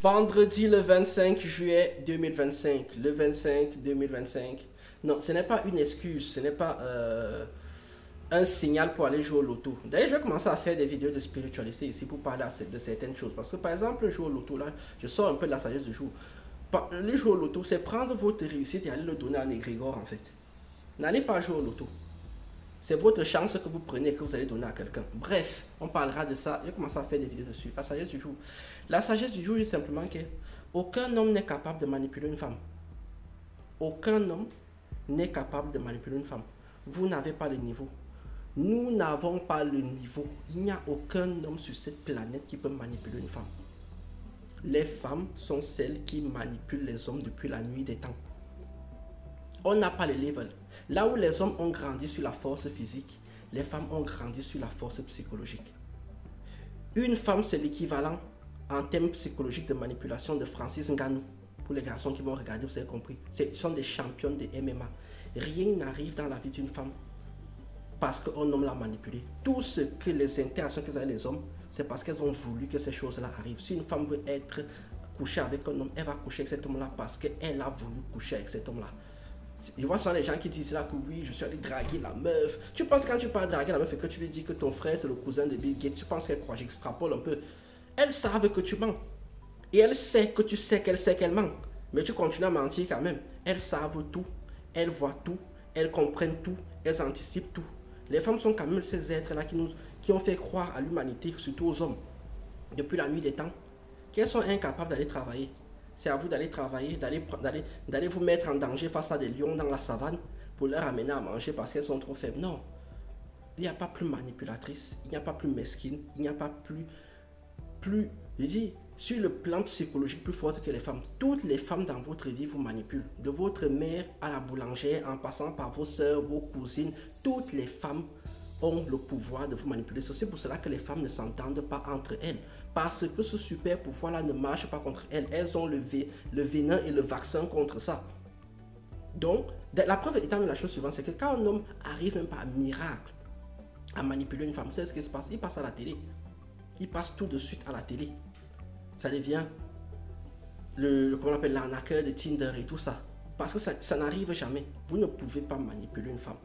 Vendredi le 25 juillet 2025. Le 25 2025. Non, ce n'est pas une excuse. Ce n'est pas un signal pour aller jouer au loto. D'ailleurs, je vais commencer à faire des vidéos de spiritualité ici pour parler de certaines choses. Parce que par exemple, le jouer au loto, là, je sors un peu de la sagesse du jour. Le jouer au loto, c'est prendre votre réussite et aller le donner à un égrégore en fait. N'allez pas jouer au loto. C'est votre chance que vous prenez et que vous allez donner à quelqu'un. Bref, on parlera de ça. Je vais commencer à faire des vidéos dessus. La sagesse du jour. La sagesse du jour, c'est simplement que aucun homme n'est capable de manipuler une femme. Aucun homme n'est capable de manipuler une femme. Vous n'avez pas le niveau. Nous n'avons pas le niveau. Il n'y a aucun homme sur cette planète qui peut manipuler une femme. Les femmes sont celles qui manipulent les hommes depuis la nuit des temps. On n'a pas les levels. Là où les hommes ont grandi sur la force physique, les femmes ont grandi sur la force psychologique. Une femme, c'est l'équivalent en termes psychologiques de manipulation de Francis Ngannou. Pour les garçons qui vont regarder, vous avez compris. Ce sont des championnes de MMA. Rien n'arrive dans la vie d'une femme parce qu'un homme l'a manipulée. Tout ce que les interactions qu'elles ont avec les hommes, c'est parce qu'elles ont voulu que ces choses-là arrivent. Si une femme veut être couchée avec un homme, elle va coucher avec cet homme-là parce qu'elle a voulu coucher avec cet homme-là. Je vois souvent les gens qui disent là que oui, je suis allé draguer la meuf. Tu penses que quand tu parles draguer la meuf et que tu lui dis que ton frère c'est le cousin de Bill Gates, tu penses qu'elle croit, j'extrapole un peu. Elles savent que tu mens. Et elle sait que tu sais qu'elle ment. Mais tu continues à mentir quand même. Elles savent tout. Elles voient tout. Elles comprennent tout. Elles anticipent tout. Les femmes sont quand même ces êtres-là qui ont fait croire à l'humanité, surtout aux hommes, depuis la nuit des temps, qu'elles sont incapables d'aller travailler. C'est à vous d'aller travailler, d'aller vous mettre en danger face à des lions dans la savane pour leur amener à manger parce qu'elles sont trop faibles. Non. Il n'y a pas plus manipulatrice, il n'y a pas plus mesquine, il n'y a pas plus, je dis, sur le plan psychologique plus forte que les femmes. Toutes les femmes dans votre vie vous manipulent. De votre mère à la boulangère, en passant par vos soeurs, vos cousines, toutes les femmes ont le pouvoir de vous manipuler. C'est pour cela que les femmes ne s'entendent pas entre elles. Parce que ce super pouvoir-là ne marche pas contre elles. Elles ont le venin et le vaccin contre ça. Donc, la preuve étant de la chose suivante, c'est que quand un homme arrive même par miracle à manipuler une femme, vous savez ce qui se passe? Il passe à la télé. Il passe tout de suite à la télé. Ça devient comment on appelle, l'arnaqueur de Tinder et tout ça. Parce que ça n'arrive jamais. Vous ne pouvez pas manipuler une femme.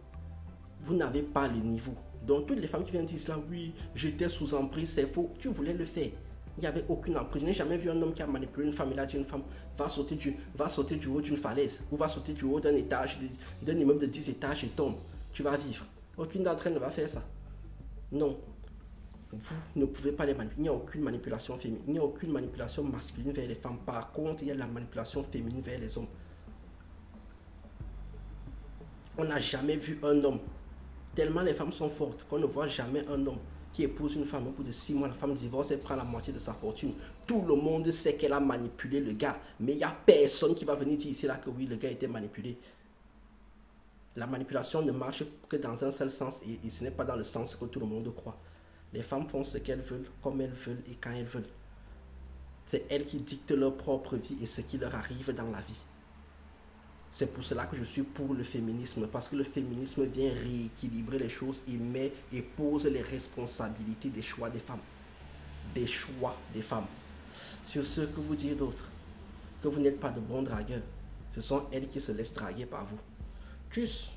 Vous n'avez pas le niveau. Donc toutes les femmes qui viennent dire cela, oui, j'étais sous emprise, c'est faux. Tu voulais le faire. Il n'y avait aucune emprise. Je n'ai jamais vu un homme qui a manipulé une femme. Il a dit une femme va sauter du haut d'une falaise ou va sauter du haut d'un étage, d'un immeuble de 10 étages et tombe. Tu vas vivre. Aucune d'entre elles ne va faire ça. Non. Vous ne pouvez pas les manipuler. Il n'y a aucune manipulation féminine. Il n'y a aucune manipulation masculine vers les femmes. Par contre, il y a la manipulation féminine vers les hommes. On n'a jamais vu un homme. Tellement les femmes sont fortes qu'on ne voit jamais un homme qui épouse une femme au bout de 6 mois. La femme divorce, elle prend la moitié de sa fortune. Tout le monde sait qu'elle a manipulé le gars. Mais il n'y a personne qui va venir dire ici là que oui, le gars a été manipulé. La manipulation ne marche que dans un seul sens et ce n'est pas dans le sens que tout le monde croit. Les femmes font ce qu'elles veulent, comme elles veulent et quand elles veulent. C'est elles qui dictent leur propre vie et ce qui leur arrive dans la vie. C'est pour cela que je suis pour le féminisme, parce que le féminisme vient rééquilibrer les choses et pose les responsabilités des choix des femmes. Des choix des femmes. Sur ce, que vous dire d'autre? Que vous n'êtes pas de bons dragueurs. Ce sont elles qui se laissent draguer par vous. Tchuss!